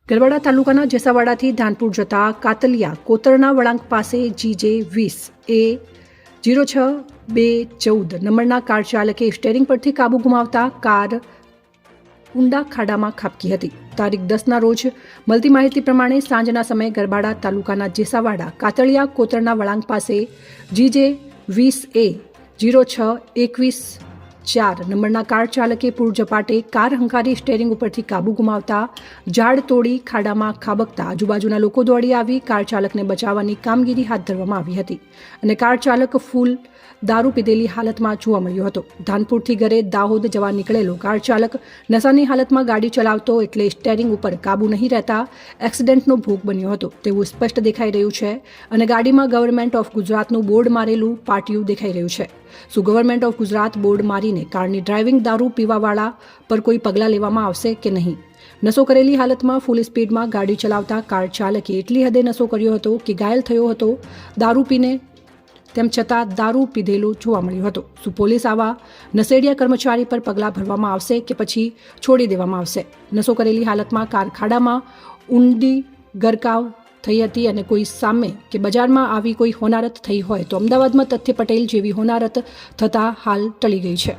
ગરબાડા તાલુકાના જેસાવાડાથી ધાનપુર જતા કાતલિયા કોતરના વળાંક પાસે GJ20 એ 06-214 નંબરના કાર ચાલકે સ્ટેરિંગ પરથી કાબુ ગુમાવતા કાર ઊંડા ખાડામાં ખાબકી હતી। તારીખ 10ના રોજ મળતી માહિતી પ્રમાણે સાંજના સમયે ગરબાડા તાલુકાના જેસાવાડા કાતલિયા કોતરના વળાંક પાસે GJ20 એ 06-21 4 નંબરના કાર ચાલકે પૂરઝપાટે કાર હંકારી સ્ટેરિંગ ઉપરથી કાબુ ગુમાવતા ઝાડ તોડી ખાડામાં ખાબકતા આજુબાજુના લોકો દોડી આવી કાર ચાલકને બચાવવાની કામગીરી હાથ ધરવામાં આવી હતી અને કાર ચાલક ફૂલ દારૂ પીધેલી હાલતમાં જોવા મળ્યો હતો। ધાનપુરથી ઘરે દાહોદ જવા નીકળેલો કાર ચાલક નશાની હાલતમાં ગાડી ચલાવતો એટલે સ્ટેરિંગ ઉપર કાબુ નહીં રહેતા એક્સિડન્ટનો ભોગ બન્યો હતો તેવું સ્પષ્ટ દેખાઈ રહ્યું છે અને ગાડીમાં ગવર્મેન્ટ ઓફ ગુજરાતનું બોર્ડ મારેલું પાટિયું દેખાઈ રહ્યું છે। શું ગવર્મેન્ટ ઓફ ગુજરાત બોર્ડ મારીને કારની ડ્રાઇવિંગ દારૂ પીવાવાળા પર કોઈ પગલાં લેવામાં આવશે કે નહીં? નશો કરેલી હાલતમાં ફૂલ સ્પીડમાં ગાડી ચલાવતા કાર ચાલકે એટલી હદે નશો કર્યો હતો કે ઘાયલ થયો હતો। દારૂ પીને તેમ છતાં દારૂ પીધેલો જોવા મળ્યો હતો। શું પોલીસ આવા નશેડિયા કર્મચારી પર પગલાં ભરવામાં આવશે કે પછી છોડી દેવામાં આવશે? નશો કરેલી હાલતમાં કાર ખાડામાં ઊંડી ગરકાવ થઈ હતી અને કોઈ સામે કે બજારમાં આવી કોઈ હોનારત થઈ હોય તો અમદાવાદમાં તથ્ય પટેલ જેવી હોનારત થતાં હાલ ટળી ગઈ છે।